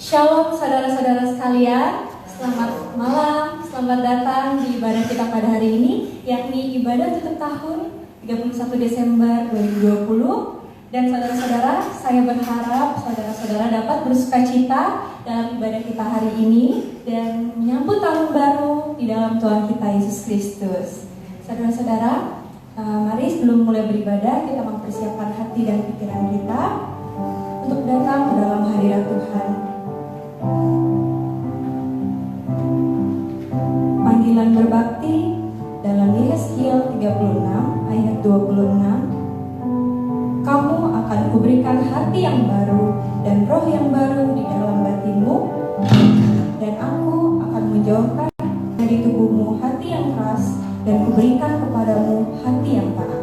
Shalom saudara-saudara sekalian, selamat malam, selamat datang di ibadah kita pada hari ini, yakni ibadah tutup tahun 31 Desember 2020. Dan saudara-saudara, saya berharap saudara-saudara dapat bersukacita dalam ibadah kita hari ini dan menyambut tahun baru di dalam Tuhan kita Yesus Kristus. Saudara-saudara, mari sebelum mulai beribadah kita mempersiapkan hati dan pikiran kita untuk datang ke dalam hadirat Tuhan. Panggilan berbakti dalam Yesaya 36 ayat 26. Kamu akan kuberikan hati yang baru dan roh yang baru di dalam batinmu, dan aku akan menjauhkan dari tubuhmu hati yang keras dan kuberikan kepadamu hati yang taat.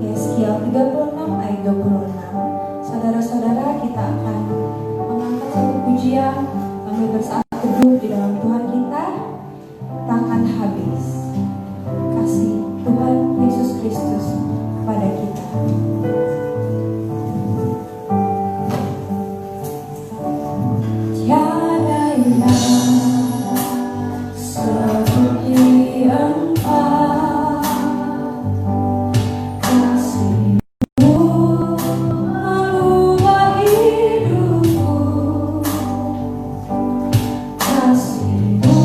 Yesaya 36 ayat 26. Saudara-saudara, kita akan mengangkat satu pujian sambil bersaat teduh di dalam Tuhan kita. Takkan habis kasih Tuhan Yesus Kristus pada kita. Tiada yang seperti Engkau, kasih-Mu mengubah hidupku, kasih-Mu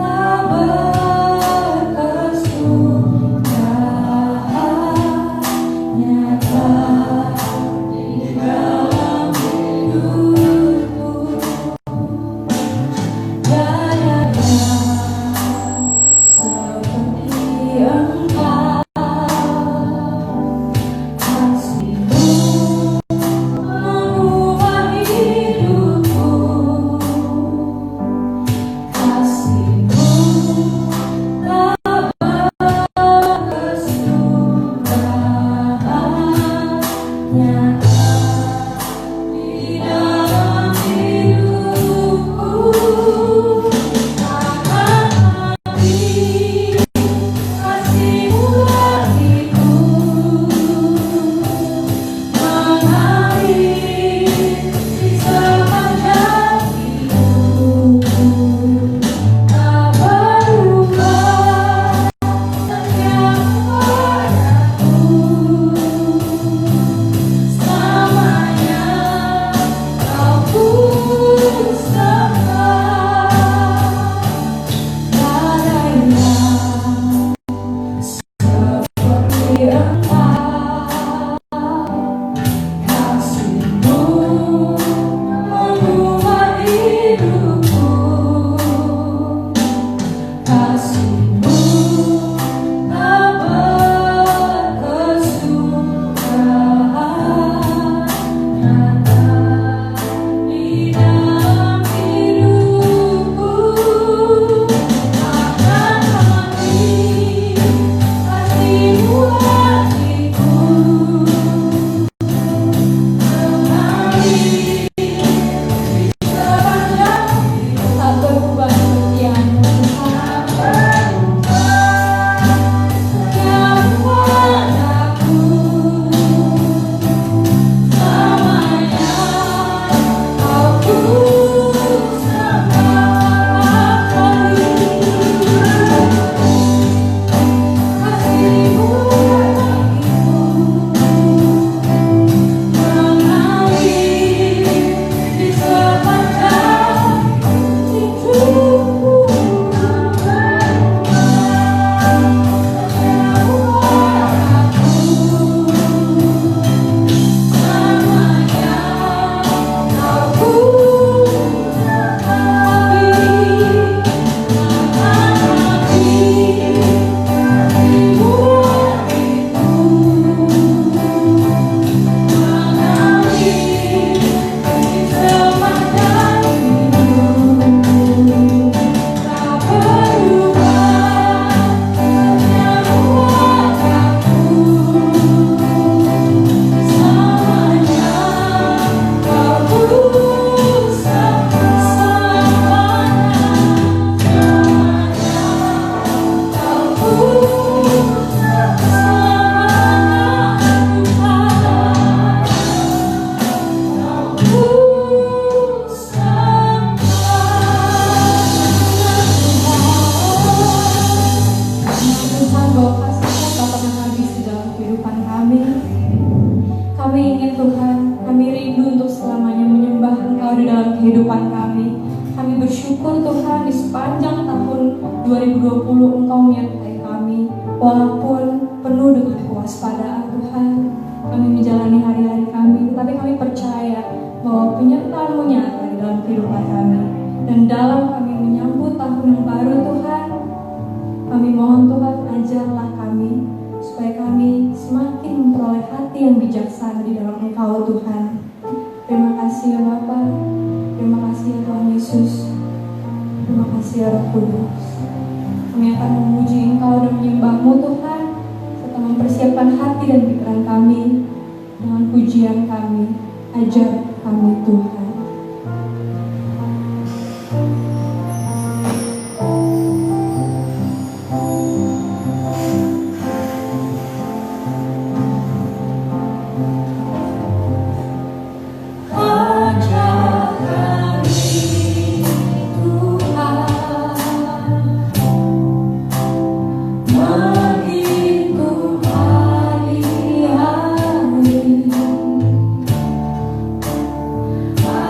tak berkesudahan, nyata di dalam hidupku. Tiada yang seperti Engkau, kasih-Mu mengubah hidupku, kasih-Mu tak berkesudahan, nyata di dalam percaya bahwa penyertaan-Mu nyata di dalam kehidupan kami. Dan dalam kami menyambut tahun yang baru Tuhan, kami mohon Tuhan ajarlah kami supaya kami semakin memperoleh hati yang bijaksana di dalam Engkau Tuhan. Terima kasih ya Bapa, terima kasih ya Tuhan Yesus, terima kasih ya Roh Kudus. Kami akan memuji Engkau dan menyembah-Mu Tuhan, serta mempersiapkan hati dan pikiran kami dengan pujian kami. Ajar kami Tuhan. I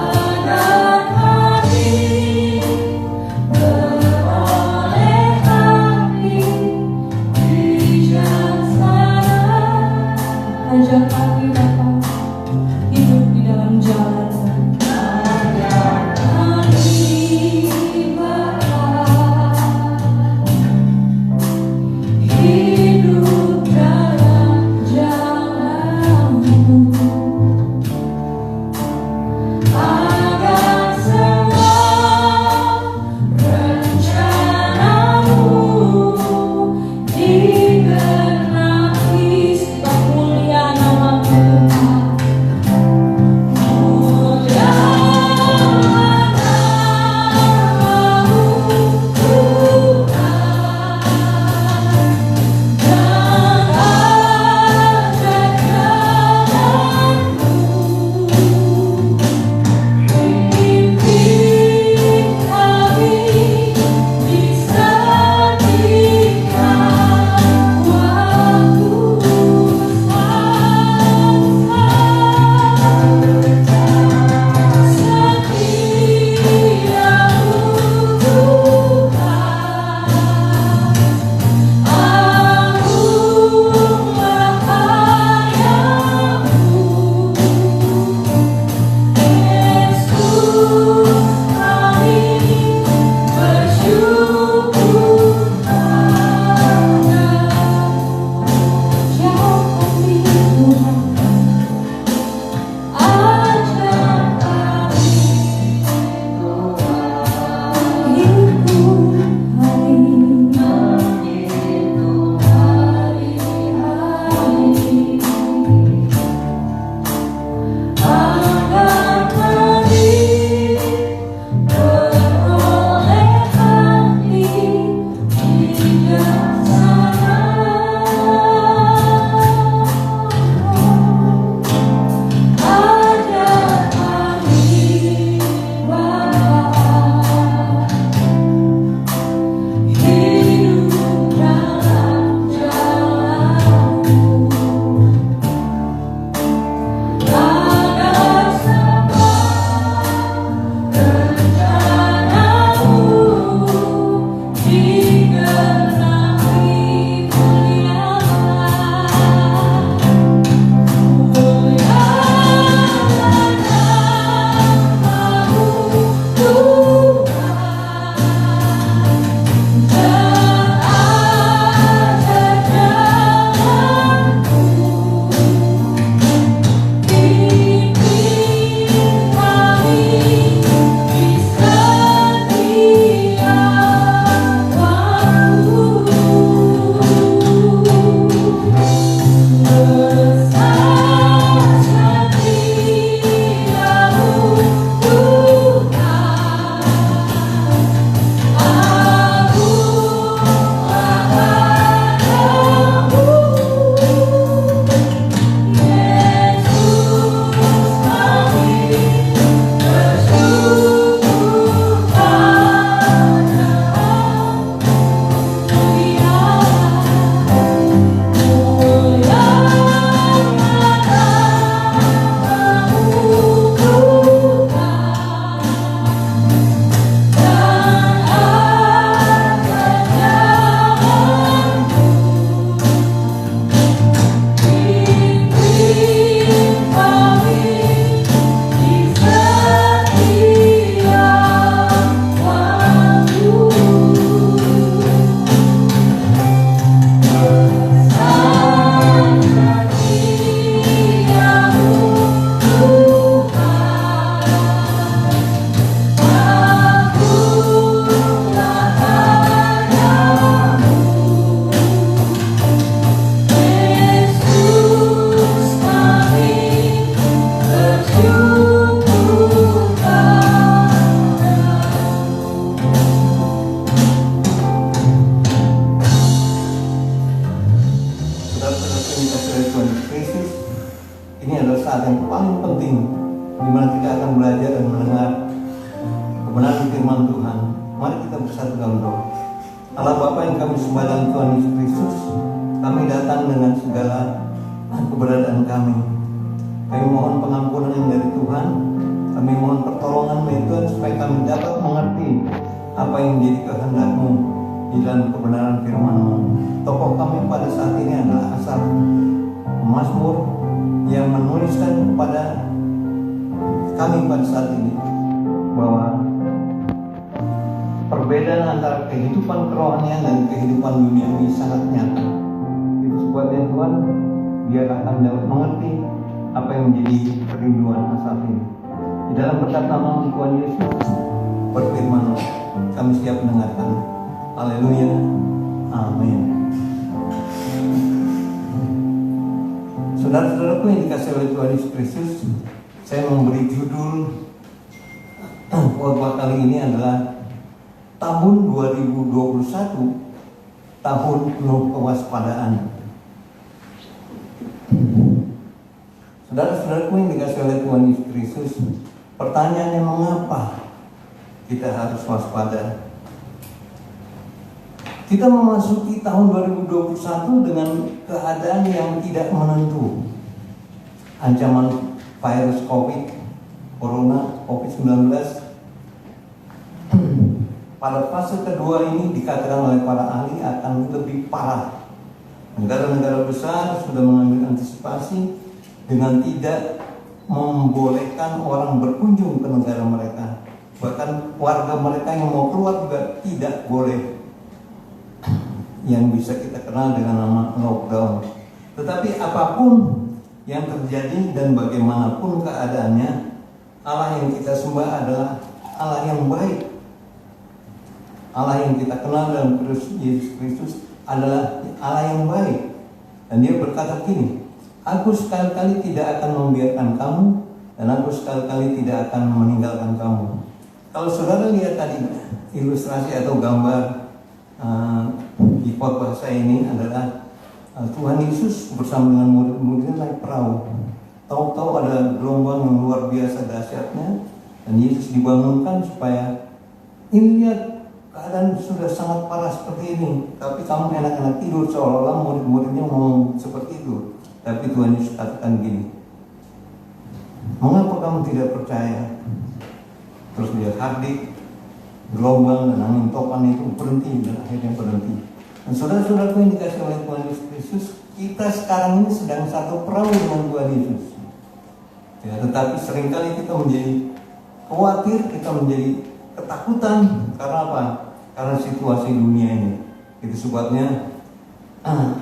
mana kita akan belajar dan mendengar kebenaran firman Tuhan. Mari kita bersatu dalam doa. Allah Bapa yang kami sembah dalam Tuhan Yesus Kristus, kami datang dengan segala keberadaan kami. Kami mohon pengampunan yang dari Tuhan. Kami mohon pertolongan dari Tuhan supaya kami dapat mengerti apa yang menjadi kehendak-Mu di dalam kebenaran firman-Mu. Tokoh kami pada saat ini adalah Asaf, Mazmur yang menuliskan kepada kami pada saat ini bahwa perbedaan antara kehidupan kerohanian dan kehidupan duniawi sangat nyata. Itu sebabnya Tuhan biar akan dapat mengerti apa yang menjadi kerinduan Asaf ini. Di dalam berkat nama Tuhan Yesus berfirman, kami siap mendengarkan. Haleluya, amin. Saudara-saudaraku yang dikasihi oleh Tuhan Yesus Kristus, saya memberi judul khotbah kali ini adalah tahun 2021, tahun penuh kewaspadaan. Saudara-saudaraku yang dikasihi oleh Tuhan Yesus Kristus, pertanyaannya mengapa kita harus waspada? Kita memasuki tahun 2021 dengan keadaan yang tidak menentu. Ancaman virus COVID-19 pada fase kedua ini dikatakan oleh para ahli akan lebih parah. Negara-negara besar sudah mengambil antisipasi dengan tidak membolehkan orang berkunjung ke negara mereka. Bahkan warga mereka yang mau keluar juga tidak boleh. Yang bisa kita kenal dengan nama lockdown. Tetapi apapun yang terjadi dan bagaimanapun keadaannya, Allah yang kita sembah adalah Allah yang baik. Allah yang kita kenal dalam Yesus Kristus adalah Allah yang baik. Dan Dia berkata begini, Aku sekali-kali tidak akan membiarkan kamu, dan Aku sekali-kali tidak akan meninggalkan kamu. Kalau saudara lihat tadi ilustrasi atau gambar di khotbah saya ini adalah Tuhan Yesus bersama dengan murid-muridnya naik perahu. Tahu-tahu ada gelombang yang luar biasa dahsyatnya, dan Yesus dibangunkan supaya ini lihat keadaan sudah sangat parah seperti ini, tapi kamu enak-enak tidur, seolah-olah murid-muridnya ngomong seperti itu. Tapi Tuhan Yesus katakan gini, mengapa kamu tidak percaya? Terus dia hardik, gelombang dan angin topan itu berhenti dan akhirnya berhenti. Dan saudara-saudaraku yang dikasihi oleh Tuhan Yesus Kristus, kita sekarang ini sedang satu perahu dengan Tuhan Yesus. Ya, tetapi seringkali kita menjadi khawatir, kita menjadi ketakutan. Karena apa? Karena situasi dunia ini. Itu sebabnya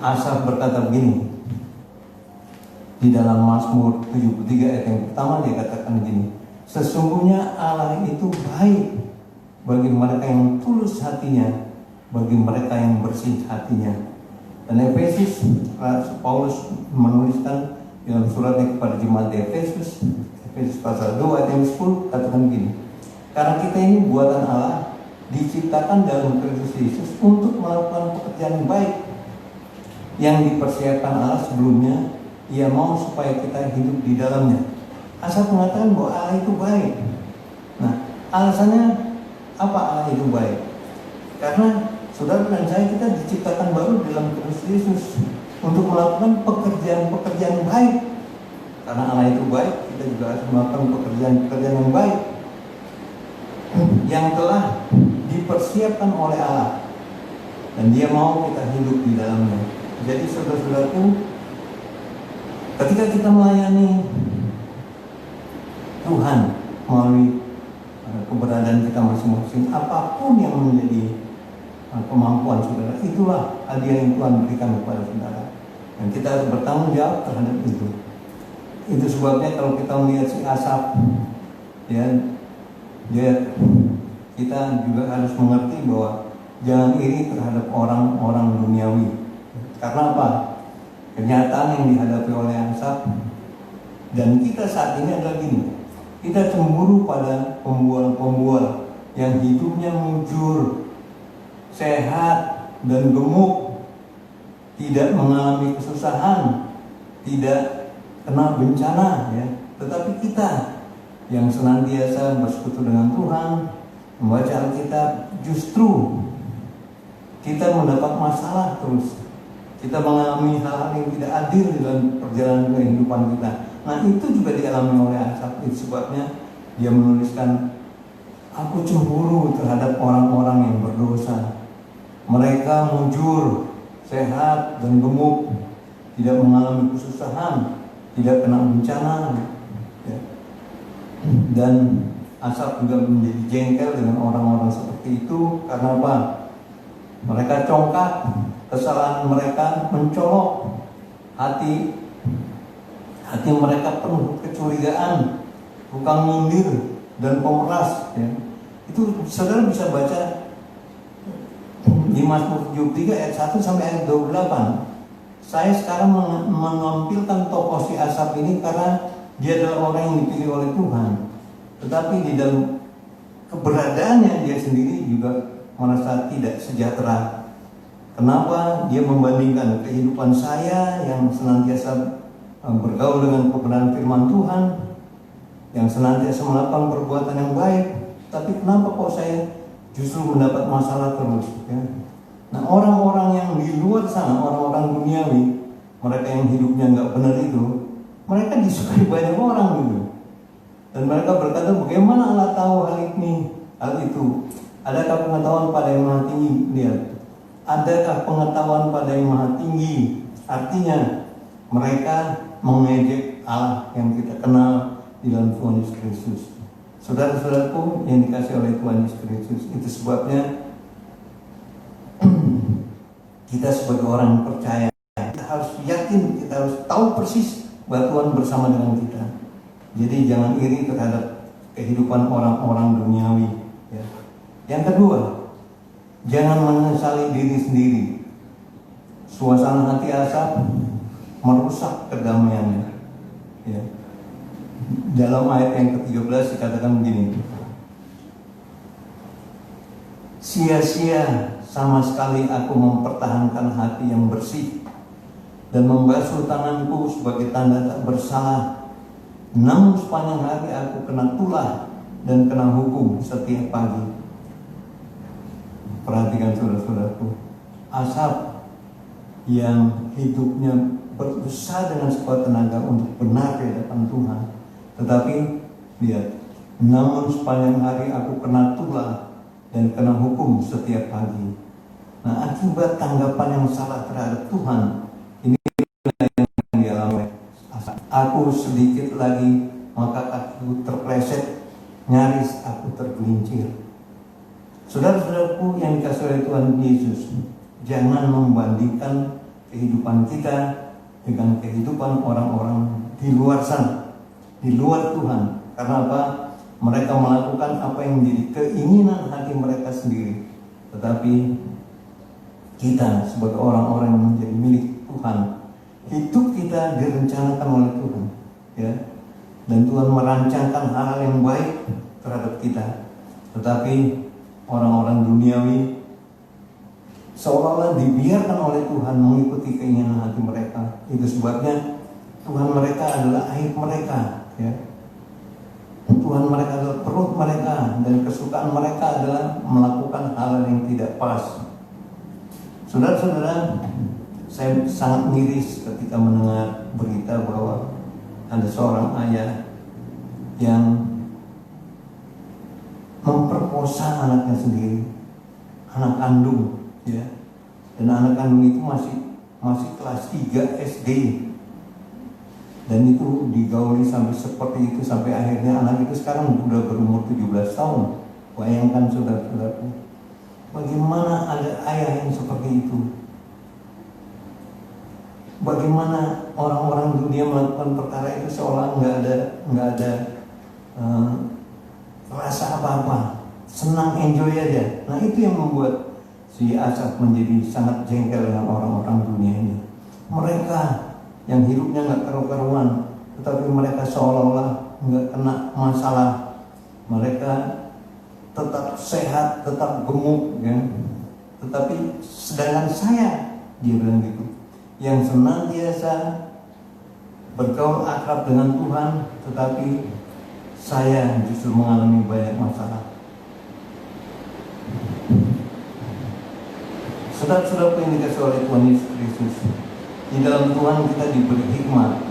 Asaf berkata begini di dalam Mazmur 73 ayat yang pertama, dia katakan begini, sesungguhnya Allah itu baik bagi mereka yang tulus hatinya, bagi mereka yang bersih hatinya. Dan Efesus, Paulus menuliskan dalam suratnya kepada jemaat di Efesus pasal 2 ayat yang 10 katakan begini, karena kita ini buatan Allah, diciptakan dalam Kristus Yesus untuk melakukan pekerjaan baik yang dipersiapkan Allah sebelumnya. Ia mau supaya kita hidup di dalamnya. Asal mengatakan bahwa Allah itu baik. Nah, alasannya apa Allah itu baik? Karena saudara dan saya, kita diciptakan baru dalam Kristus Yesus untuk melakukan pekerjaan-pekerjaan baik. Karena Allah itu baik, kita juga harus melakukan pekerjaan-pekerjaan yang baik yang telah dipersiapkan oleh Allah, dan Dia mau kita hidup di dalamnya. Jadi saudara-saudaraku, ketika kita melayani Tuhan melalui keberadaan kita masing-masing, apapun yang menjadi kemampuan saudara, itulah hadiah yang Tuhan berikan kepada saudara, dan kita harus bertanggung jawab terhadap itu. Itu sebabnya kalau kita melihat si Asaf, ya, kita juga harus mengerti bahwa jangan iri terhadap orang-orang duniawi. Karena apa? Kenyataan yang dihadapi oleh Asaf dan kita saat ini adalah gini, kita cemburu pada pembual-pembual yang hidupnya mujur, sehat dan gemuk, tidak mengalami kesusahan, tidak kena bencana, ya. Tetapi kita yang senantiasa bersekutu dengan Tuhan, membaca Alkitab, justru kita mendapat masalah terus. Kita mengalami hal-hal yang tidak adil dalam perjalanan kehidupan kita. Nah, itu juga dialami oleh Asaf. Itu sebabnya dia menuliskan, aku cemburu terhadap orang-orang yang berdosa. Mereka mujur, sehat dan gemuk, tidak mengalami kesusahan, tidak kena bencana. Ya. Dan Asaf juga menjadi jengkel dengan orang-orang seperti itu. Karena apa? Mereka congkak, kesalahan mereka mencolok hati mereka penuh kecurigaan, tukang nyindir dan pemeras. Ya. Itu saudara bisa baca di Mazmur 73 ayat 1 sampai ayat 28. Saya sekarang menampilkan tokoh si Asaf ini karena dia adalah orang yang dipilih oleh Tuhan. Tetapi di dalam keberadaannya dia sendiri juga merasa tidak sejahtera. Kenapa? Dia membandingkan kehidupan saya yang senantiasa bergaul dengan kebenaran firman Tuhan, yang senantiasa melakukan perbuatan yang baik, tapi kenapa kok saya justru mendapat masalah terus? Ya? Nah, orang-orang yang di luar sana, orang-orang duniawi, mereka yang hidupnya nggak benar itu, mereka disukai banyak orang gitu. Dan mereka berkata, bagaimana Allah tahu hal ini, hal itu? Adakah pengetahuan pada yang maha tinggi? Lihat, adakah pengetahuan pada yang maha tinggi? Artinya mereka mengejek Allah yang kita kenal di dalam Tuhan Yesus Kristus. Saudara-saudaraku yang dikasih oleh Tuhan Yesus Kristus, itu sebabnya kita sebagai orang percaya, kita harus yakin, kita harus tahu persis bahwa Tuhan bersama dengan kita. Jadi jangan iri terhadap kehidupan orang-orang duniawi. Ya. Yang kedua, jangan menyesali diri sendiri. Suasana hati Asaf merusak kedamaiannya. Ya. Dalam ayat yang ke-13 dikatakan begini, sia-sia sama sekali aku mempertahankan hati yang bersih dan membasuh tanganku sebagai tanda tak bersalah. Namun sepanjang hari aku kena tulah dan kena hukum setiap pagi. Perhatikan saudara-saudaraku, Asaf yang hidupnya berusaha dengan sekuat tenaga untuk benar di hadapan Tuhan, tetapi lihat, namun sepanjang hari aku kena tulah dan kena hukum setiap pagi. Nah, akibat tanggapan yang salah terhadap Tuhan, ini yang dialami Asaf. Aku sedikit lagi maka aku terpleset, nyaris aku tergelincir. Saudara-saudaraku yang dikasihi oleh Tuhan Yesus, jangan membandingkan kehidupan kita dengan kehidupan orang-orang di luar sana, di luar Tuhan. Karena apa? Mereka melakukan apa yang menjadi keinginan hati mereka sendiri. Tetapi kita sebagai orang-orang yang menjadi milik Tuhan, hidup kita direncanakan oleh Tuhan, ya. Dan Tuhan merancangkan hal-hal yang baik terhadap kita. Tetapi orang-orang duniawi seolah-olah dibiarkan oleh Tuhan mengikuti keinginan hati mereka. Itu sebabnya Tuhan mereka adalah aib mereka, ya. Tuhan mereka adalah perut mereka, dan kesukaan mereka adalah melakukan hal yang tidak pas. Saudara-saudara, saya sangat miris ketika mendengar berita bahwa ada seorang ayah yang memperkosa anaknya sendiri, anak kandung, ya. Dan anak kandung itu masih kelas 3 SD. Dan itu digauli sampai seperti itu, sampai akhirnya anak itu sekarang sudah berumur 17 tahun. Bayangkan saudara-saudaraku, bagaimana ada ayah yang seperti itu? Bagaimana orang-orang dunia melakukan perkara itu seolah nggak ada rasa apa-apa, senang, enjoy aja. Nah, itu yang membuat si Asaf menjadi sangat jengkel dengan orang-orang dunia ini. Mereka yang hidupnya nggak karu-karuan, tetapi mereka seolah-olah nggak kena masalah. Mereka tetap sehat, tetap gemuk, ya. Tetapi sedangkan saya, dia bilang gitu, yang senantiasa bergaul akrab dengan Tuhan, tetapi saya justru mengalami banyak masalah. Saudara-saudara yang dikasih oleh Tuhan Yesus Kristus, di dalam Tuhan kita diberi hikmat.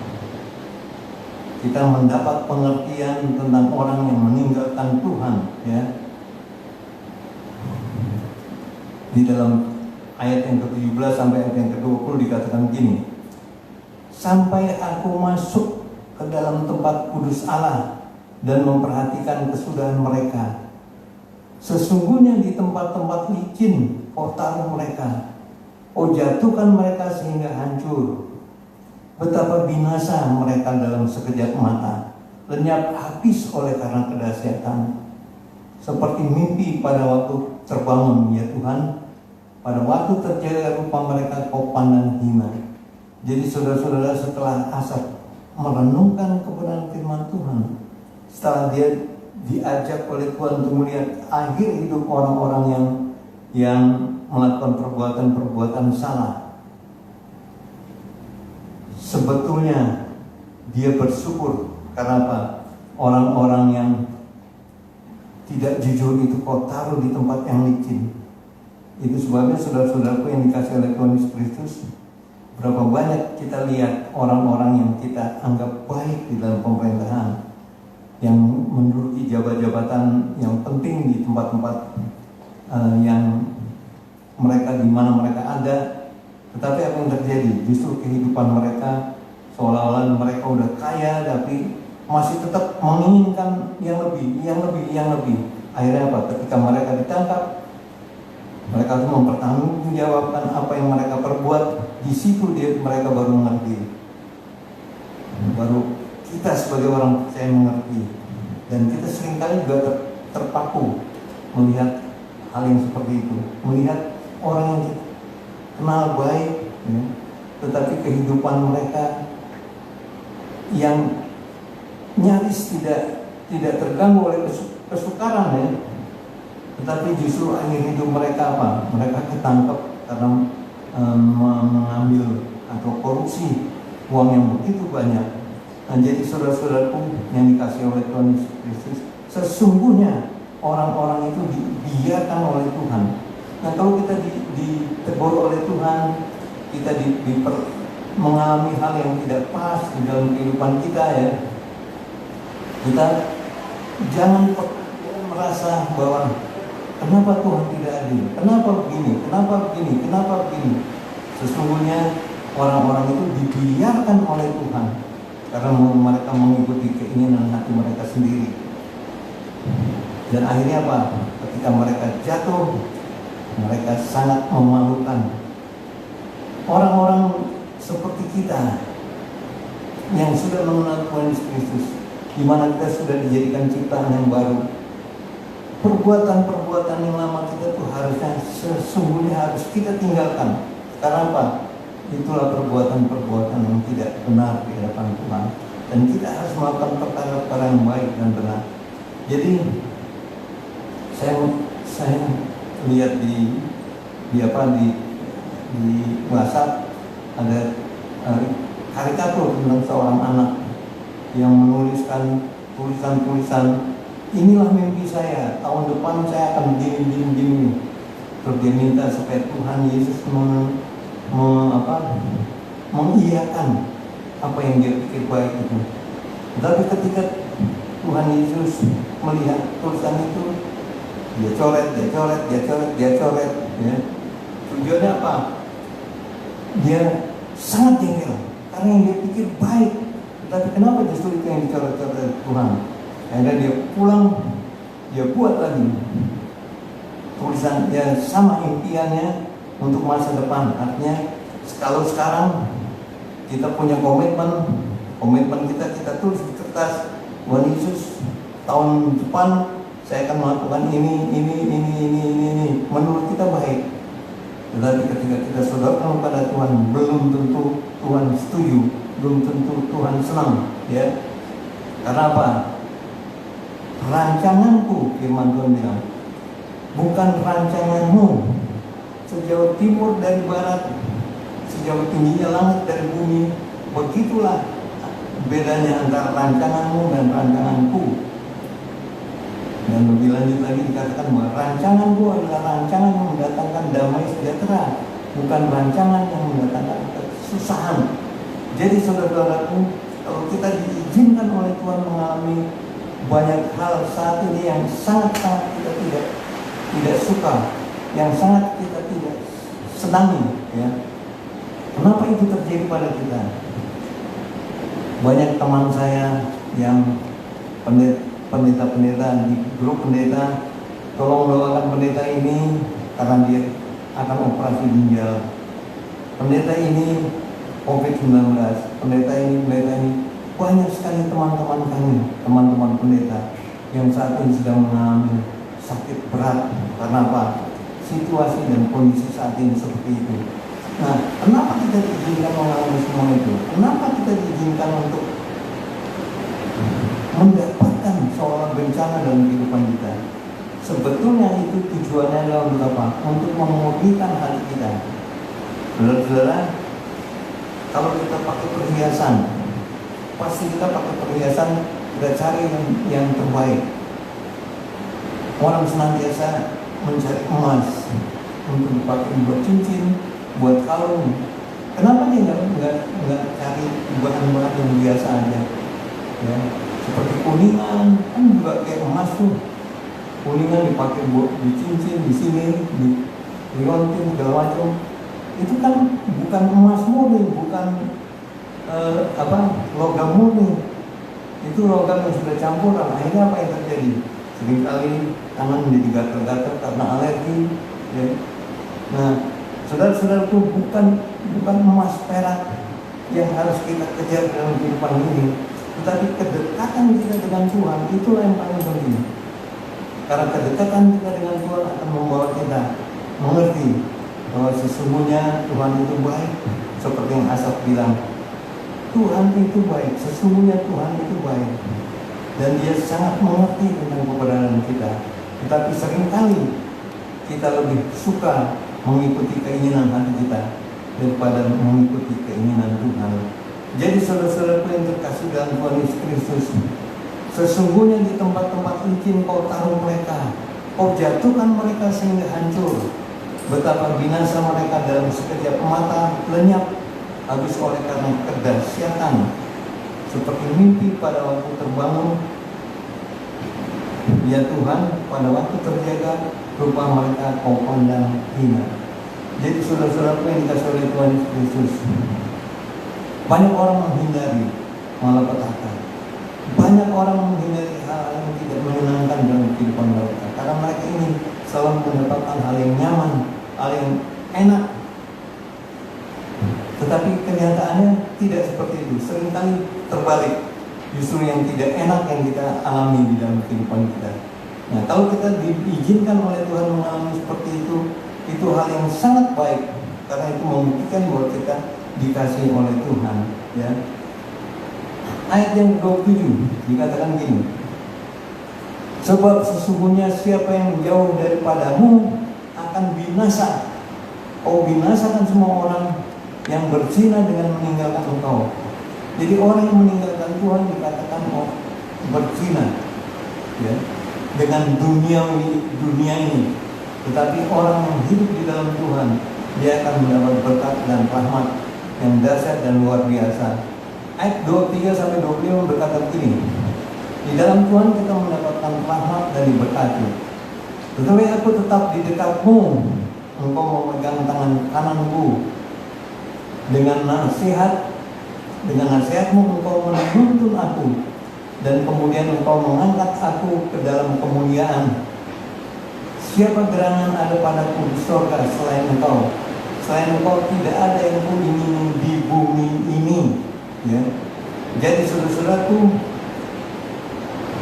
Kita mendapat pengertian tentang orang yang meninggalkan Tuhan, ya. Di dalam ayat yang ke-17 sampai ayat yang ke-20 dikatakan gini, sampai aku masuk ke dalam tempat kudus Allah dan memperhatikan kesudahan mereka. Sesungguhnya di tempat-tempat licin kau taruh mereka, kau jatuhkan mereka sehingga hancur. Betapa binasa mereka dalam sekejap mata, lenyap habis oleh karena kedahsyatan. Seperti mimpi pada waktu terbangun, ya Tuhan, pada waktu terjaga rupa mereka kau pandang hina. Jadi saudara-saudara, setelah Asaf merenungkan kebenaran firman Tuhan, setelah dia diajak oleh Tuhan untuk melihat akhir hidup orang-orang yang melakukan perbuatan-perbuatan salah, sebetulnya dia bersyukur. Karena apa? Orang-orang yang tidak jujur itu kau taruh di tempat yang licin. Itu sebabnya saudara-saudaraku yang dikasih oleh Tuhan Yesus Kristus, berapa banyak kita lihat orang-orang yang kita anggap baik di dalam pemerintahan, yang menduduki jabatan-jabatan yang penting di tempat-tempat yang mereka, di mana mereka ada. Tetapi apa yang terjadi? Justru kehidupan mereka seolah-olah mereka udah kaya, tapi masih tetap menginginkan yang lebih, yang lebih, yang lebih. Akhirnya apa? Ketika mereka ditangkap, mereka harus mempertanggungjawabkan apa yang mereka perbuat. Di situ mereka baru mengerti. Baru kita sebagai orang percaya mengerti. Dan kita seringkali juga terpaku melihat hal yang seperti itu. Melihat orang yang kita kenal baik, ya, tetapi kehidupan mereka yang nyaris tidak terganggu oleh kesukaran, ya. Tetapi justru akhir hidup mereka apa? Mereka ketangkep karena mengambil atau korupsi uang yang begitu banyak. Nah, jadi saudara-saudaraku yang dikasih oleh Tuhan Yesus Kristus, sesungguhnya orang-orang itu dibiarkan oleh Tuhan. Nah, kalau kita ditegur oleh Tuhan, kita mengalami hal yang tidak pas di dalam kehidupan kita, ya, kita jangan merasa bahwa kenapa Tuhan tidak adil, kenapa begini, kenapa begini, kenapa begini. Sesungguhnya orang-orang itu dibiarkan oleh Tuhan karena mereka mengikuti keinginan hati mereka sendiri. Dan akhirnya apa? Ketika mereka jatuh, mereka sangat memalukan. Orang-orang seperti kita yang sudah mengenal Tuhan Yesus Kristus, di mana kita sudah dijadikan ciptaan yang baru, perbuatan-perbuatan yang lama kita tuh harusnya sesungguhnya harus kita tinggalkan. Karena apa? Itulah perbuatan-perbuatan yang tidak benar di hadapan Tuhan. Dan kita harus melakukan perkara-perkara yang baik dan benar. Jadi saya lihat di WhatsApp ada karikatur tentang seorang anak yang menuliskan tulisan-tulisan, inilah mimpi saya, tahun depan saya akan begini. Terus dia minta supaya Tuhan Yesus mengiyakan apa yang dia pikir baik itu. Tapi ketika Tuhan Yesus melihat tulisan itu, dia coret, ya. Tujuannya apa? Dia sangat jengkel karena yang dia pikir baik, tapi kenapa justru itu yang dicoret-coret Tuhan? Akhirnya dia pulang, dia buat lagi tulisan yang sama impiannya untuk masa depan. Artinya kalau sekarang kita punya komitmen kita tulis di kertas, Tuhan Yesus tahun depan saya akan melakukan ini, menurut kita baik. Tetapi ketika kita sodorkan kepada Tuhan, belum tentu Tuhan setuju, belum tentu Tuhan senang, ya. Karena apa? Rancanganku, firman Tuhan bilang, bukan rancanganmu. Sejauh timur dari barat, sejauh tingginya langit dari bumi, begitulah bedanya antara rancanganmu dan rancanganku. lanjut lagi dikatakan bahwa rancanganku adalah rancangan yang mendatangkan damai sejahtera, bukan rancangan yang mendatangkan kesusahan. Jadi saudara-saudaraku, kalau kita diizinkan oleh Tuhan mengalami banyak hal saat ini yang sangat-sangat kita tidak suka, yang sangat kita tidak senangi, ya. Kenapa itu terjadi pada kita? Banyak teman saya yang pendeta-pendeta di grup pendeta, tolong doakan pendeta ini karena dia akan operasi ginjal. Pendeta ini COVID-19, pendeta ini. Banyak sekali teman-teman kami, teman-teman pendeta yang saat ini sedang mengalami sakit berat. Karena apa? Situasi dan kondisi saat ini seperti itu. Nah, kenapa kita diizinkan mengalami semua itu? Kenapa kita diizinkan untuk mendapatkan seorang bencana dalam kehidupan kita? Sebetulnya itu tujuannya adalah untuk apa? Untuk memulihkan hati kita. Saudara-saudara, kalau kita pakai perhiasan, pasti kita pakai perhiasan, kita cari yang terbaik. Orang senantiasa mencari emas untuk dipakai buat cincin, buat kalung. Kenapa dia nggak cari bahan-bahan yang biasa aja? Ya, seperti kuningan kan juga kayak emas tuh. Kuningan dipakai buat di cincin, di sini, di liontin segala macam. Itu kan bukan emas murni, bukan logam murni. Itu logam yang sudah campuran. Akhirnya apa yang terjadi? Seringkali tangan menjadi gatal-gatal karena alergi. Ya. Nah, saudara-saudara, itu bukan emas perak yang harus kita kejar dalam kehidupan ini, tetapi kedekatan kita dengan Tuhan, itulah yang paling penting. Karena kedekatan kita dengan Tuhan akan membawa kita mengerti bahwa sesungguhnya Tuhan itu baik. Seperti yang Asaf bilang, Tuhan itu baik, sesungguhnya Tuhan itu baik, dan Dia sangat mengerti tentang keberadaan kita. Tetapi seringkali kita lebih suka mengikuti keinginan hati kita daripada mengikuti keinginan Tuhan. Jadi saudara-saudara yang terkasih dalam Tuhan Yesus Kristus, sesungguhnya di tempat-tempat licin kau taruh mereka, kau jatuhkan mereka sehingga hancur. Betapa binasa mereka dalam sekejap mata, lenyap habis oleh karena kedahsyatan, seperti mimpi pada waktu terbangun. Ya Tuhan, pada waktu terjaga, rupa mereka kau pandang hina. Jadi saudara-saudara yang dikasih oleh Tuhan Yesus Kristus, banyak orang menghindari malapetaka. Banyak orang menghindari hal yang tidak menyenangkan dalam kehidupan mereka, karena mereka ingin selalu mendapatkan hal yang nyaman, hal yang enak. Tetapi kenyataannya tidak seperti itu. Seringkali terbalik. Justru yang tidak enak yang kita alami di dalam kehidupan kita. Nah, kalau kita diizinkan oleh Tuhan mengalami seperti itu hal yang sangat baik, karena itu membuktikan bahwa kita dikasihi oleh Tuhan. Ya. Ayat yang 27 dikatakan gini, sebab sesungguhnya siapa yang jauh daripadamu akan binasa. Kau binasakan semua orang yang berzina dengan meninggalkan engkau. Jadi orang yang meninggalkan Tuhan dikatakan berzina, ya, dengan dunia ini. Tetapi orang yang hidup di dalam Tuhan, dia akan mendapat berkat dan rahmat yang dahsyat dan luar biasa. Ayat 23-25 berkata begini, di dalam Tuhan kita mendapatkan rahmat dan diberkati. Tetapi aku tetap di dekatmu, engkau memegang tangan kananku. Dengan nasihatmu engkau menuntun aku, dan kemudian engkau mengangkat aku ke dalam kemuliaan. Siapa gerangan ada padaku di surga selain engkau? Selain engkau tidak ada yang ku ingini di bumi ini. Ya. Jadi saudara-saudaraku,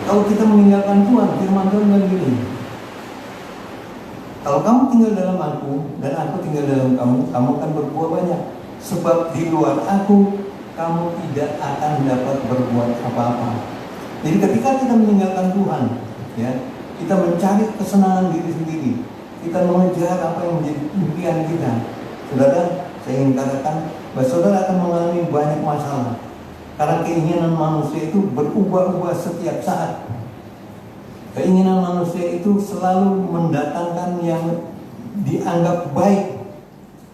kalau kita meninggalkan Tuhan, firman Tuhan begini, kalau kamu tinggal dalam aku dan aku tinggal dalam kamu akan berbuah banyak. Sebab di luar aku, kamu tidak akan dapat berbuat apa-apa. Jadi ketika kita meninggalkan Tuhan, ya, kita mencari kesenangan diri sendiri, kita mengejar apa yang menjadi impian kita. Saudara, saya ingin katakan bahwa saudara akan mengalami banyak masalah, karena keinginan manusia itu berubah-ubah setiap saat. Keinginan manusia itu selalu mendatangkan yang dianggap baik,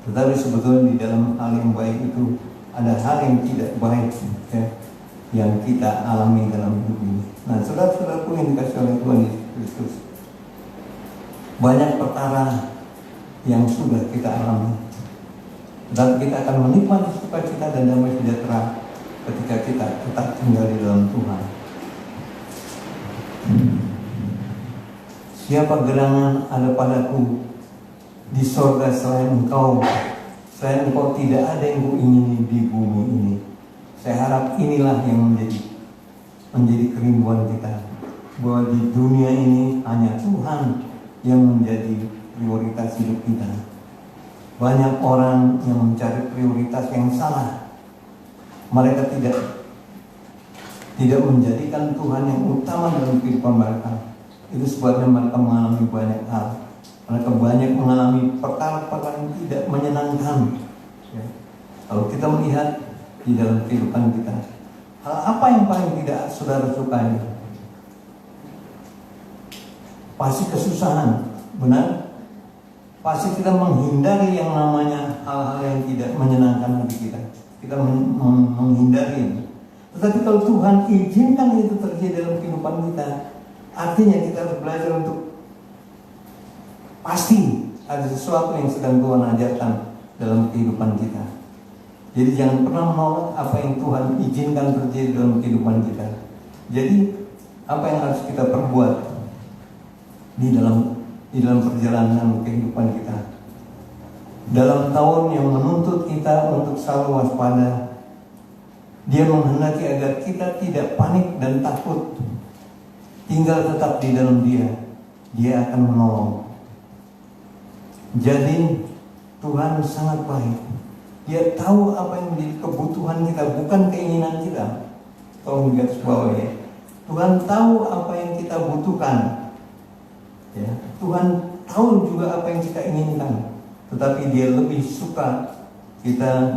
tetapi sebetulnya di dalam hal yang baik itu ada hal yang tidak baik, ya, yang kita alami dalam hidup ini. Nah, saudara-saudaraku yang dikasih oleh Tuhan Yesus Kristus, banyak perkara yang sudah kita alami, dan kita akan menikmati sukacita dan damai sejahtera ketika kita tetap tinggal di dalam Tuhan. Siapa gerangan ada padaku di sorga selain engkau? Selain engkau tidak ada yang kuingini di bumi ini. Saya harap inilah yang menjadi kerinduan kita, bahwa di dunia ini hanya Tuhan yang menjadi prioritas hidup kita. Banyak orang yang mencari prioritas yang salah. Mereka tidak menjadikan Tuhan yang utama dalam kehidupan mereka. Itu sebabnya mereka mengalami banyak hal. Mereka banyak mengalami perkara-perkara yang tidak menyenangkan, ya. Kalau kita melihat di dalam kehidupan kita, hal apa yang paling tidak saudara sukai? Pasti kesusahan, benar? Pasti kita menghindari yang namanya hal-hal yang tidak menyenangkan hati kita. Kita menghindari. Tetapi kalau Tuhan izinkan itu terjadi dalam kehidupan kita, artinya kita harus belajar untuk pasti ada sesuatu yang sedang Tuhan ajarkan dalam kehidupan kita. Jadi jangan pernah menolak apa yang Tuhan izinkan terjadi dalam kehidupan kita. Jadi apa yang harus kita perbuat di dalam perjalanan kehidupan kita, dalam tahun yang menuntut kita untuk selalu waspada. Dia menghendaki agar kita tidak panik dan takut, tinggal tetap di dalam Dia akan menolong. Jadi Tuhan sangat baik. Dia tahu apa yang menjadi kebutuhan kita, bukan keinginan kita. Tolong garis bawah ya. Tuhan tahu apa yang kita butuhkan, ya. Tuhan tahu juga apa yang kita inginkan. Tetapi Dia lebih suka kita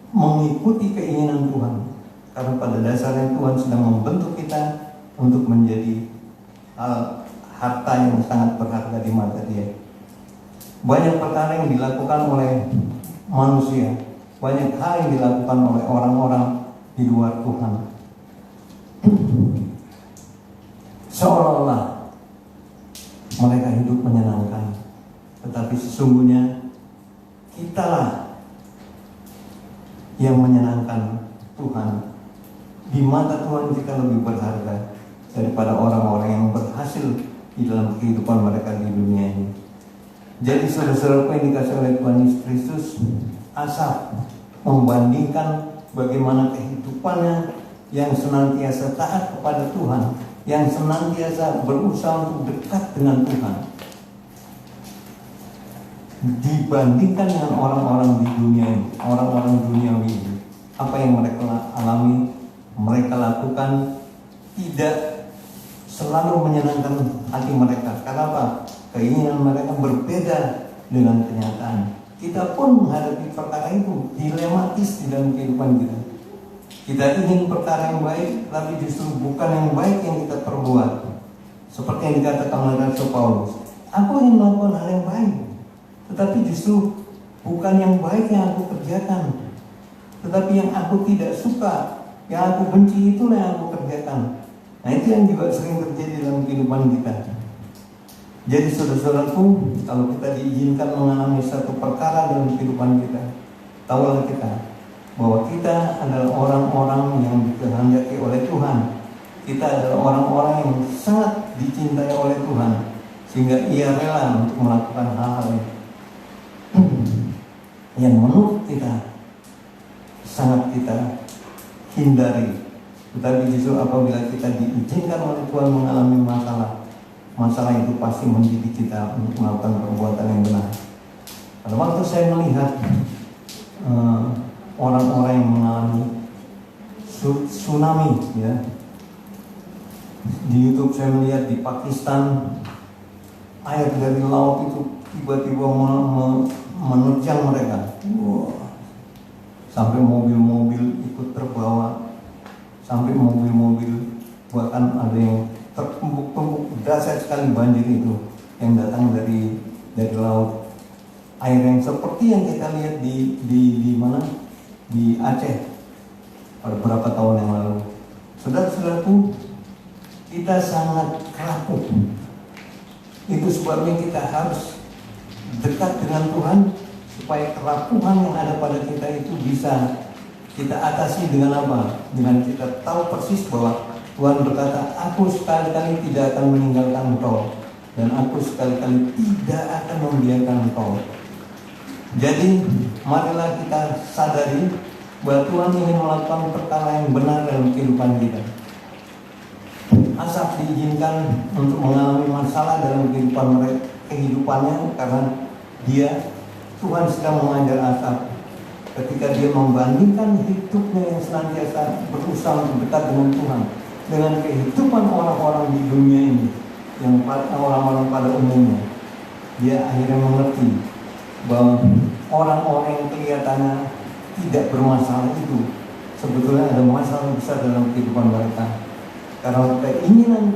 mengikuti keinginan Tuhan, karena pada dasarnya Tuhan sedang membentuk kita untuk menjadi harta yang sangat berharga di mata Dia. Banyak perkara yang dilakukan oleh manusia, banyak hal yang dilakukan oleh orang-orang di luar Tuhan, seolah-olah mereka hidup menyenangkan, tetapi sesungguhnya kitalah yang menyenangkan Tuhan. Di mata Tuhan kita lebih berharga daripada orang-orang yang berhasil di dalam kehidupan mereka di dunia ini. Jadi saudara-saudaraku yang dikasih oleh Tuhan Yesus Kristus, Asaf membandingkan bagaimana kehidupannya yang senantiasa taat kepada Tuhan, yang senantiasa berusaha untuk dekat dengan Tuhan, dibandingkan dengan orang-orang di dunia ini, orang-orang duniawi ini. Apa yang mereka alami, mereka lakukan tidak selalu menyenangkan hati mereka. Karena apa? Keinginan mereka berbeda dengan kenyataan. Kita pun menghadapi perkara itu dilematis di dalam kehidupan kita. Kita ingin perkara yang baik, tapi justru bukan yang baik yang kita perbuat. Seperti yang dikatakan oleh Rasul Paulus, aku ingin melakukan hal yang baik, tetapi justru bukan yang baik yang aku kerjakan, tetapi yang aku tidak suka, yang aku benci itulah yang aku kerjakan. Nah, itu yang juga sering terjadi dalam kehidupan kita. Jadi saudara-saudaraku, kalau kita diizinkan mengalami satu perkara dalam kehidupan kita, tahulah kita bahwa kita adalah orang-orang yang dikehendaki oleh Tuhan. Kita adalah orang-orang yang sangat dicintai oleh Tuhan, sehingga Ia rela untuk melakukan hal-hal yang menurut kita sangat kita hindari. Tetapi justru apabila kita diizinkan oleh Tuhan mengalami masalah itu pasti mendidik kita untuk melakukan perbuatan yang benar. Pada waktu saya melihat orang-orang yang mengalami tsunami, ya, di YouTube saya melihat di Pakistan air dari laut itu tiba-tiba menerjang mereka. Sampai mobil-mobil ikut terbawa, sampai mobil-mobil bahkan ada yang tertumbuk-tumbuk dahsyat sekali banjir itu yang datang dari laut. Air yang seperti yang kita lihat di mana? Di Aceh pada beberapa tahun yang lalu. Saudara-saudaraku, kita sangat rapuh. Itu sebabnya kita harus dekat dengan Tuhan supaya kerapuhan yang ada pada kita itu bisa kita atasi dengan apa? Dengan kita tahu persis bahwa Tuhan berkata, aku sekali-kali tidak akan meninggalkan engkau, dan aku sekali-kali tidak akan membiarkan engkau. Jadi marilah kita sadari bahwa Tuhan ingin melakukan perkara yang benar dalam kehidupan kita. Asaf diizinkan untuk mengalami masalah dalam kehidupannya karena Tuhan sedang mengajar Asaf ketika dia membandingkan hidupnya yang senantiasa berusaha untuk dekat dengan Tuhan dengan kehidupan orang-orang di dunia ini yang orang-orang pada umumnya. Dia akhirnya mengerti bahwa orang-orang yang kelihatannya tidak bermasalah itu sebetulnya ada masalah besar dalam kehidupan mereka, karena keinginan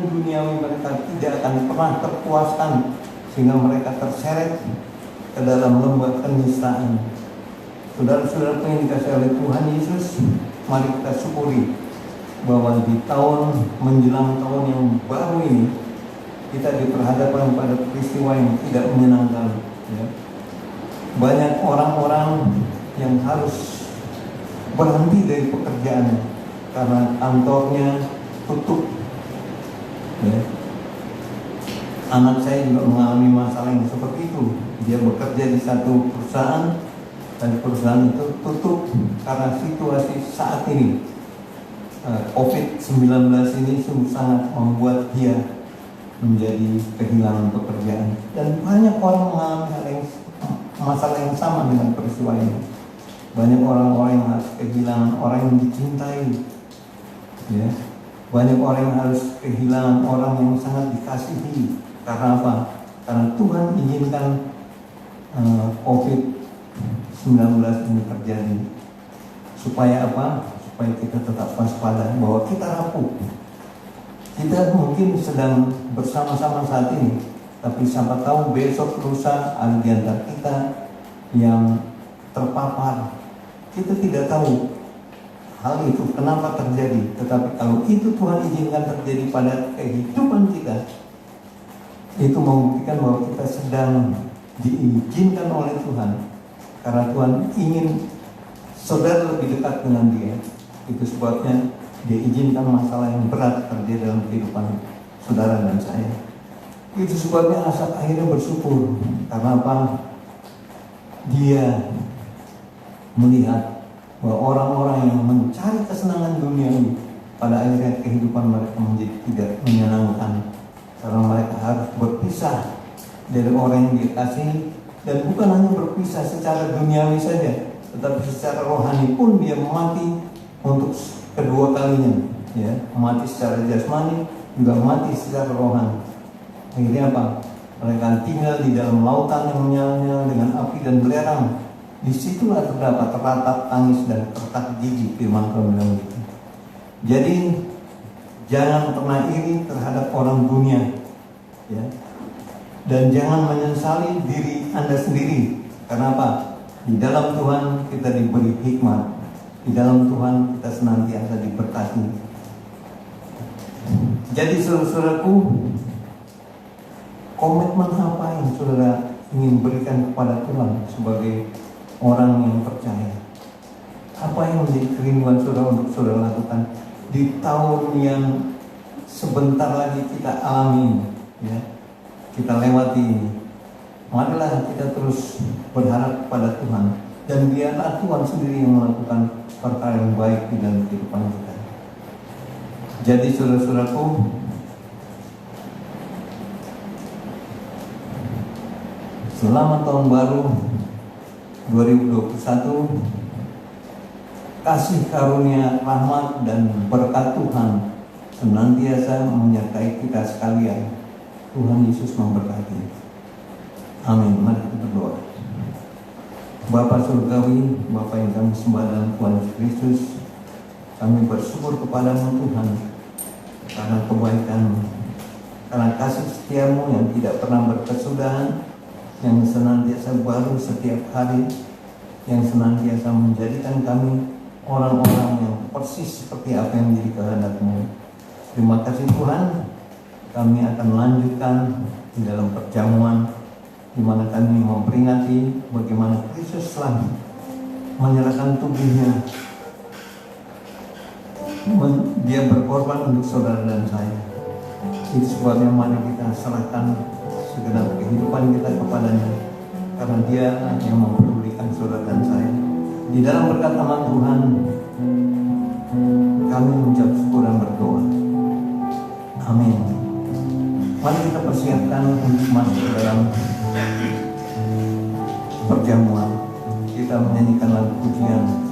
duniawi mereka tidak akan pernah terpuaskan sehingga mereka terseret ke dalam lembah kenistaan. Saudara-saudara yang dikasihi oleh Tuhan Yesus, mari kita syukuri bahwa di tahun menjelang tahun yang baru ini kita diperhadapkan pada peristiwa yang tidak menyenangkan, ya. Banyak orang-orang yang harus berhenti dari pekerjaannya karena kantornya tutup, ya. Anak saya juga mengalami masalah yang seperti itu. Dia bekerja di satu perusahaan dan perusahaan itu tutup karena situasi saat ini COVID-19 ini sungguh sangat membuat dia menjadi kehilangan pekerjaan, dan banyak orang mengalami masalah yang sama dengan peristiwa ini. Banyak orang-orang yang harus kehilangan orang yang dicintai, ya. Banyak orang yang harus kehilangan orang yang sangat dikasihi. Karena apa? Karena Tuhan izinkan COVID-19 ini terjadi. Supaya apa? Supaya kita tetap waspada bahwa kita rapuh. Kita mungkin sedang bersama-sama saat ini, tapi siapa tahu besok lusa ada di antara kita yang terpapar. Kita tidak tahu hal itu kenapa terjadi, tetapi kalau itu Tuhan izinkan terjadi pada kehidupan kita, itu membuktikan bahwa kita sedang diizinkan oleh Tuhan, karena Tuhan ingin saudara lebih dekat dengan Dia. Itu sebabnya Dia izinkan masalah yang berat terjadi dalam kehidupan saudara dan saya. Itu sebabnya Asaf akhirnya bersyukur. Karena apa? Dia melihat bahwa orang-orang yang mencari kesenangan dunia ini pada akhirnya kehidupan mereka menjadi tidak menyenangkan, karena mereka harus berpisah dari orang yang dikasihi, dan bukan hanya berpisah secara duniawi saja, tetapi secara rohani pun dia mati untuk kedua kalinya, ya, mati secara jasmani juga mati secara rohani. Akhirnya apa? Mereka tinggal di dalam lautan yang menyala dengan api dan belerang. Disitulah terdapat ratap tangis dan kertak gigi, firman Tuhan bilang gitu. Jadi jangan pernah iri terhadap orang dunia, ya. Dan jangan menyesali diri Anda sendiri. Karena apa? Di dalam Tuhan kita diberi hikmat. Di dalam Tuhan kita senantiasa diberkati. Jadi saudara-saudaraku, komitmen apa yang saudara ingin berikan kepada Tuhan sebagai orang yang percaya? Apa yang menjadi kerinduan saudara untuk saudara lakukan di tahun yang sebentar lagi kita alami, ya, kita lewati ini? Marilah kita terus berharap pada Tuhan, dan biarlah Tuhan sendiri yang melakukan perkara yang baik di dalam kehidupan kita. Jadi saudara-saudaraku, selamat tahun baru 2021. Kasih karunia, rahmat dan berkat Tuhan senantiasa menyertai kita sekalian. Tuhan Yesus memberkati. Amin. Mari kita berdoa. Bapa surgawi, Bapa yang kami sembah dalam Tuhan Kristus, kami bersyukur kepadamu Tuhan karena kebaikan-Mu, karena kasih setiamu yang tidak pernah berkesudahan, yang senantiasa baru setiap hari, yang senantiasa menjadikan kami orang-orang yang persis seperti apa yang menjadi kehendak-Mu. Terima kasih Tuhan, kami akan lanjutkan di dalam perjamuan di mana kami memperingati bagaimana Kristus telah menyerahkan tubuhnya. Dia berkorban untuk saudara dan saya. Itu sebabnya mari kita serahkan segenap kehidupan kita kepadanya, karena Dia yang mempedulikan saudara dan saya. Di dalam berkat nama Tuhan, kami mengucap syukur dan berdoa. Amin. Mari kita persiapkan untuk masuk ke dalam perjamuan. Kita menyanyikan lagu pujian.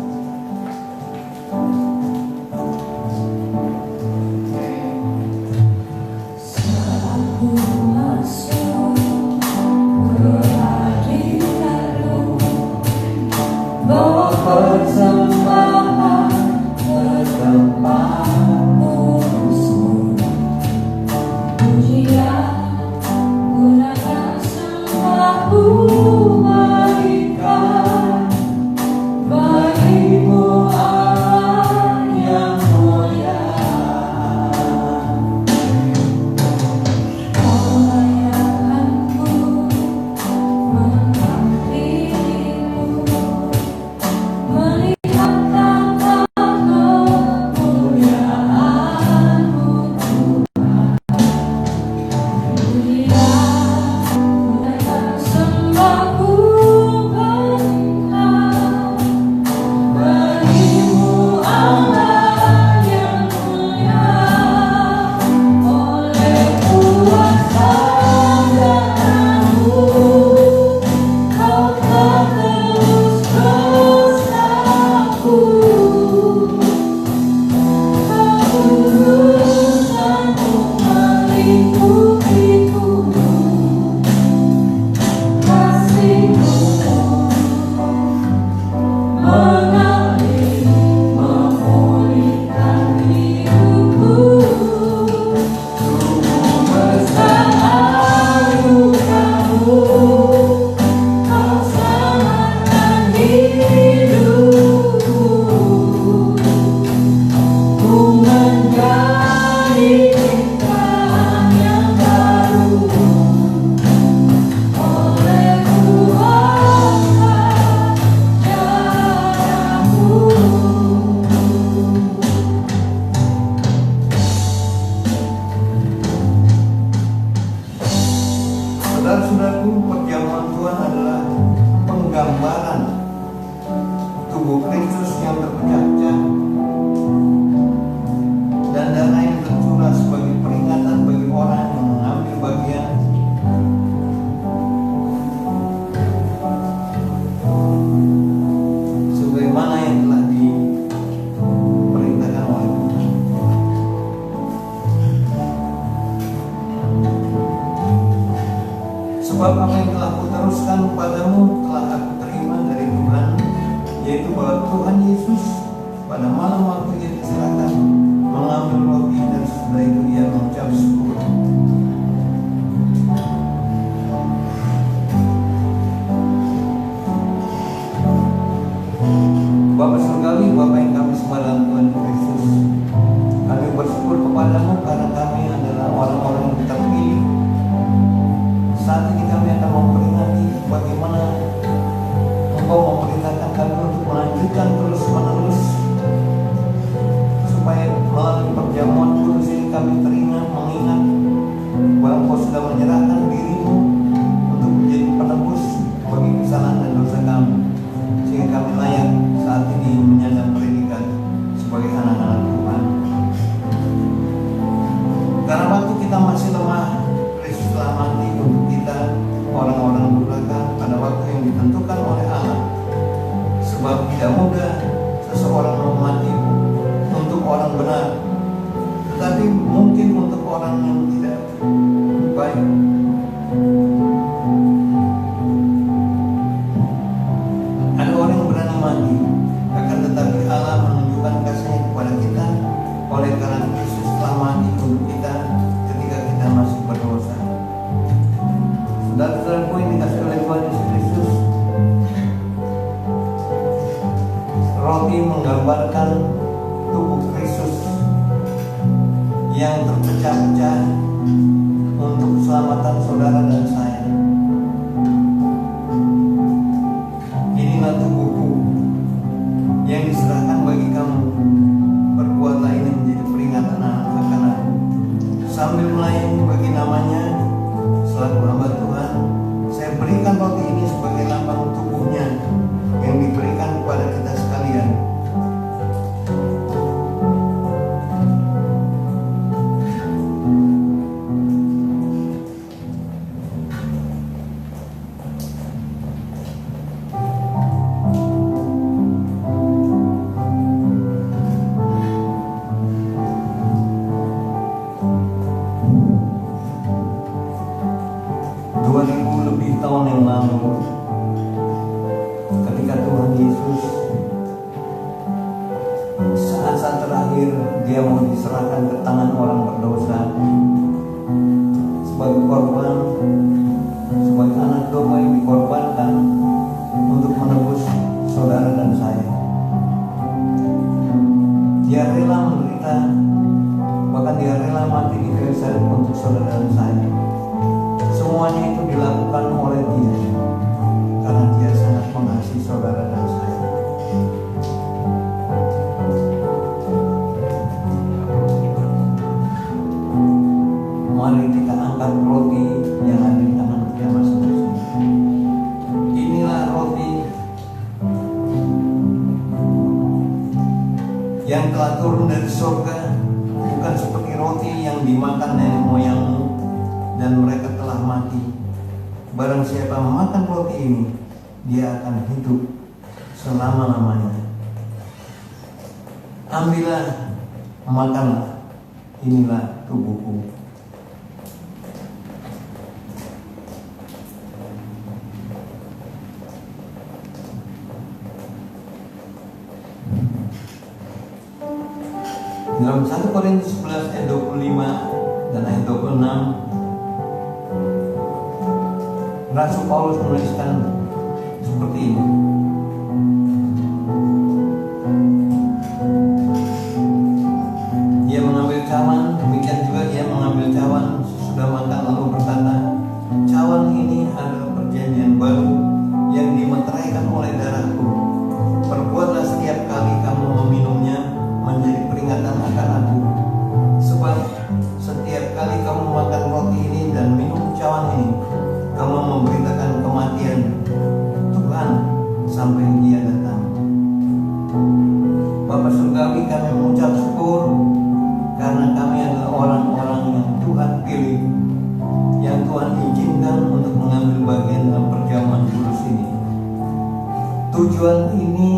Saudara-saudaraku, perjamuan Tuhan adalah penggambaran tubuh Kristus yang terpecah-pecah dan darah yang tercurah sebagai peringatan bagi orang yang mengambil bagian. Sebagaimana yang telah diperintahkan oleh Tuhan. Sebab apa yang telah kuteruskan padamu telah aku terima dari Tuhan, yaitu bahwa Tuhan Yesus pada malam waktu Ia diserahkan mengambil roti dan setelah itu Ia mengucap syukur. Bapa surgawi, Bapa yang kami sembah dalam Tuhan Kristus, kami bersyukur kepadamu karena kami adalah orang-orang yang terpilih. Saat ini kami akan memperingati bagaimana Engkau memerintahkan kami untuk melanjutkan terus-menerus, supaya melalui perjamuan kudus ini kami teringat mengingat bahwa Engkau sudah menyerahkan dirimu untuk menjadi penebus bagi kesalahan dan dosa kami, sehingga kami layak saat ini menyandang predikat sebagai anak-anak Tuhan. Karena waktu kita masih lemah, Kristus telah mati untuk kita orang-orang durhaka pada waktu yang ditentukan oleh Allah. Sebab tidak mudah seseorang mau mati untuk orang benar, tetapi mungkin untuk orang yang tidak baik. keselamatan saudara dan saya. Inilah tubuhku yang diserahkan bagi kamu. Perbuatlah ini menjadi peringatan akan aku. Sambil melayani bagi namanya selaku hamba Tuhan, saya berikan roti ini sebagai lambang tubuhnya yang diberikan kepada kita sekalian. Tahun yang lalu, ketika Tuhan Yesus saat-saat terakhir dia mau diserahkan ke tangan orang berdosa sebagai korban, sebagai anak domba yang dikorbankan untuk menebus saudara dan saya. Dia rela menderita, bahkan dia rela mati di kayu salib untuk saudara dan saya. Semuanya itu dilakukan oleh dia karena dia sangat mengasihi saudara dan saya. Mari kita angkat roti yang ada di tangan kita masing-masing. Inilah roti yang telah turun dari surga, bukan seperti roti yang dimakan nenek moyangmu dan mereka telah mati. Barang siapa memakan roti ini, dia akan hidup selama-lamanya. Ambillah, makanlah, inilah tubuhku. Dalam 1 Korintus 11 ayat 25 dan ayat 26, Rasul Paulus menuliskan seperti ini. Dia mengambil cawan, demikian juga dia mengambil cawan sesudah makan lalu berkata, cawan ini adalah perjanjian baru yang dimeteraikan oleh darahku. Perbuatlah setiap kali kamu meminumnya menjadi peringatan akan aku. Sebab setiap kali kamu makan roti ini dan minum cawan ini, kamu memberitakan kematian Tuhan sampai dia datang. Bapa Surgawi, kami mengucap syukur karena kami adalah orang-orang yang Tuhan pilih, yang Tuhan izinkan untuk mengambil bagian dalam perjamuan kudus ini. Tujuan ini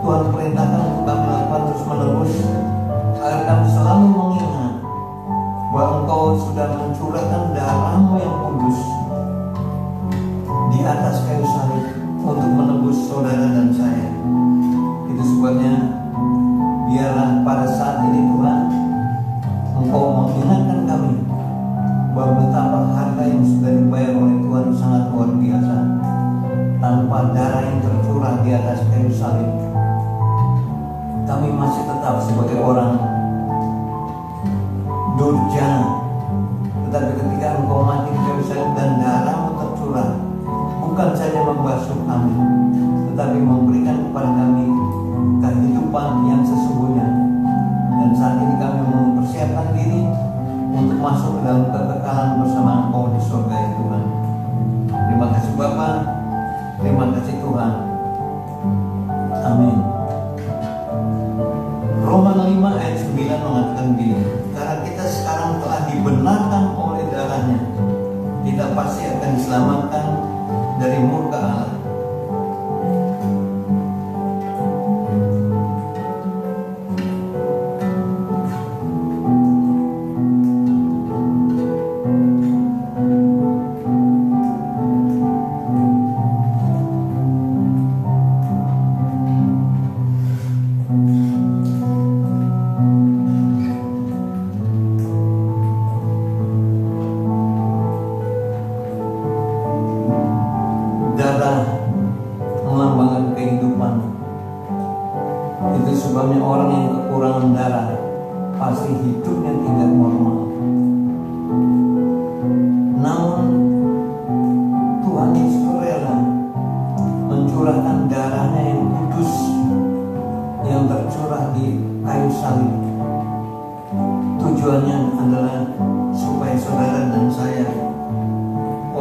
Tuhan perintahkan untuk kami lakukan terus-menerus agar kami selalu mengingat bahwa Engkau sudah mencurahkan darah-Mu yang kudus di atas kayu salib untuk menebus saudara dan saya. Itu sebabnya biarlah pada saat ini Tuhan, Engkau mengingatkan kami bahwa betapa harga yang sudah dibayar oleh Tuhan sangat luar biasa. Tanpa darah yang tercurah di atas kayu salib, kami masih tetap sebagai orang durjana. Tetapi ketika Engkau mati di kayu salib dan darah-Mu tercurah, bukan saja membasuh kami, tetapi memberikan kepada kami kehidupan yang sesungguhnya. Dan saat ini kami mempersiapkan diri untuk masuk ke dalam kekekalan bersama Engkau di surga ya Tuhan. Terima kasih Bapa, terima kasih Tuhan. Amin. Roma 5 ayat 9 mengatakan begini, karena kita sekarang telah dibenarkan oleh darahnya, kita pasti akan diselamatkan dari murka Allah.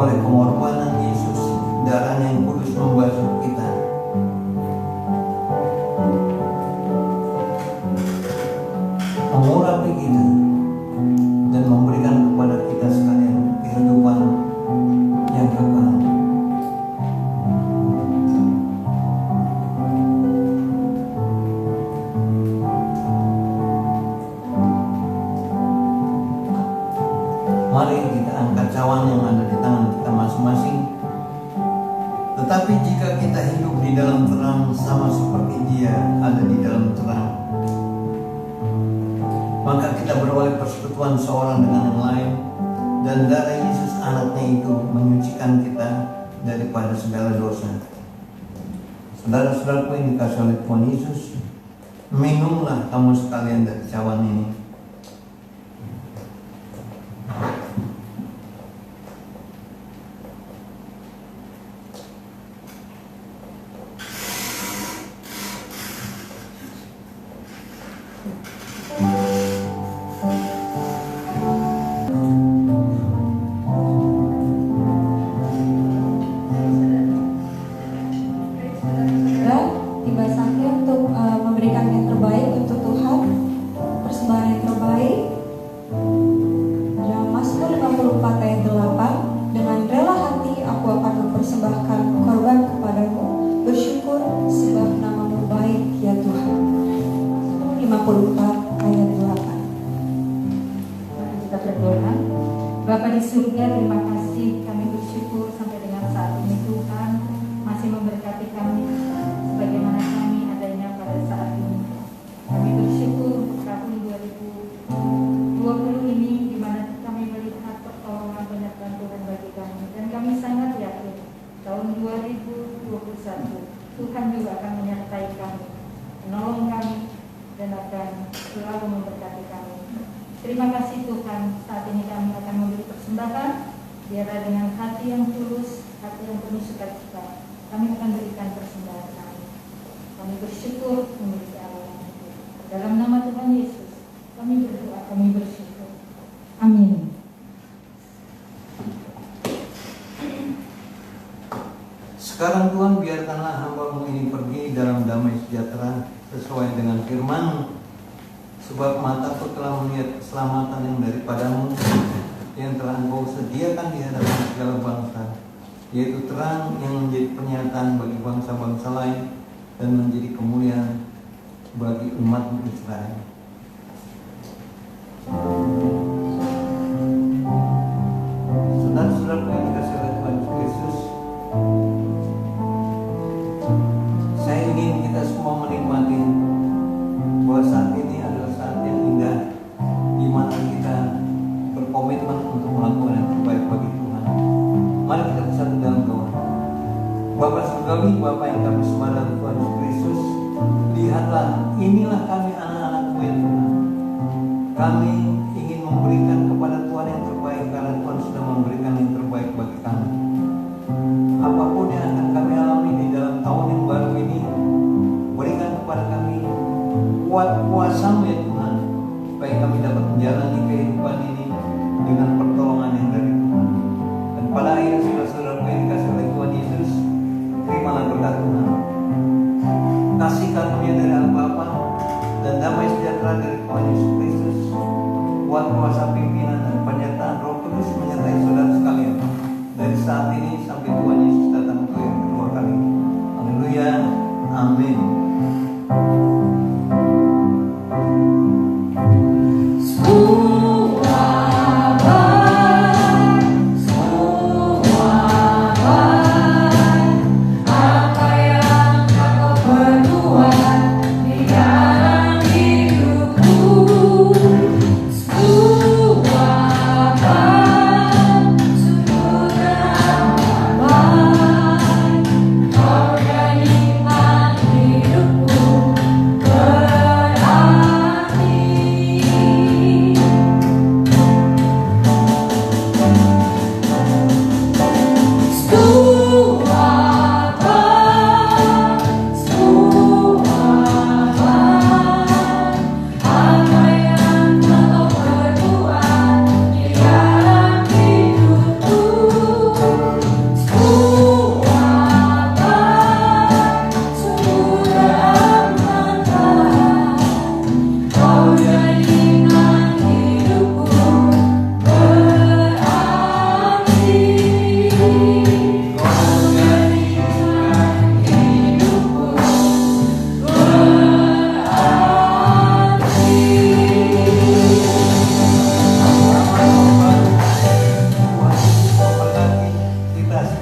oleh pengorbanan Yesus, darahnya yang kudus membasuh kita. Mengurapi kita dan memberikan kepada kita sekalian kehidupan yang kekal. Mari kita angkat cawan yang ada di tangan kita masing-masing. Tetapi jika kita hidup di dalam terang sama seperti Dia ada di dalam terang, maka kita beroleh persekutuan seorang dengan yang lain, dan darah Yesus anaknya itu menyucikan kita daripada segala dosa. Saudara-saudaraku yang dikasihi oleh Tuhan Yesus, minumlah kamu sekalian dari cawan ini. Tiba saatnya untuk memberikan yang terbaik untuk Tuhan, persembahan yang terbaik. Dalam Mazmur 54 ayat 8, dengan rela hati aku akan mempersembahkan korban kepadamu, bersyukur sebab namamu baik ya Tuhan. 54 ayat 8. Mari kita berdoa. Bapa di surga, terima kasih, kami bersyukur sampai dengan saat ini Tuhan masih memberkati kami sebagaimana kami adanya pada saat ini. Kami bersyukur untuk tahun 2020 ini di mana kami melihat pertolongan penyertaan Tuhan bagi kami, dan kami sangat yakin tahun 2021 Tuhan juga akan menyertai kami, menolong kami, dan akan selalu memberkati kami. Terima kasih Tuhan, saat ini kami akan memberi persembahan, biarlah dengan hati yang tulus, hati yang penuh sukacita, kami akan berikan persembahan kami. Kami bersyukur memiliki Allah yang hidup. Dalam nama Tuhan Yesus, kami berdoa, kami bersyukur. Amin. Sekarang Tuhan, biarkanlah hamba-Mu ini pergi dalam damai sejahtera sesuai dengan firman-Mu. Sebab mataku telah melihat keselamatan yang daripada-Mu, yang telah Engkau sediakan di hadapan segala bangsa, yaitu terang yang menjadi pernyataan bagi bangsa-bangsa lain dan menjadi kemuliaan bagi umat Israel. Saudara-saudara yang dikasihi oleh Tuhan Yesus, saya ingin kita semua menikmati bahwa saat ini adalah saat yang indah di mana kita berkomitmen untuk melakukan yang terbaik bagi Tuhan. Mari kita bersatu dalam doa. Bapa surgawi, Bapa yang kami sembah dalam Tuhan Yesus Kristus, lihatlah, inilah kami anak-anak-Mu ya Tuhan. Kami ingin memberikan kepada Tuhan yang terbaik karena Tuhan sudah memberikan yang terbaik bagi kami. Apapun yang akan kami alami di dalam tahun yang baru ini, berikan kepada kami kuasa-Mu ya Tuhan, supaya kami dapat menjalani kehidupan ini dengan pertolongan yang dari Tuhan. Dan pada akhirnya saudara-saudara yang dikasihi oleh Tuhan Yesus, terimalah berkat Tuhan, kasih karunia dari Allah Bapa dan damai sejahtera dari Tuhan Yesus Kristus, kuat kuasa pimpinan dan penyertaan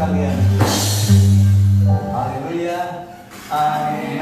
sekalian. Haleluya. Amin.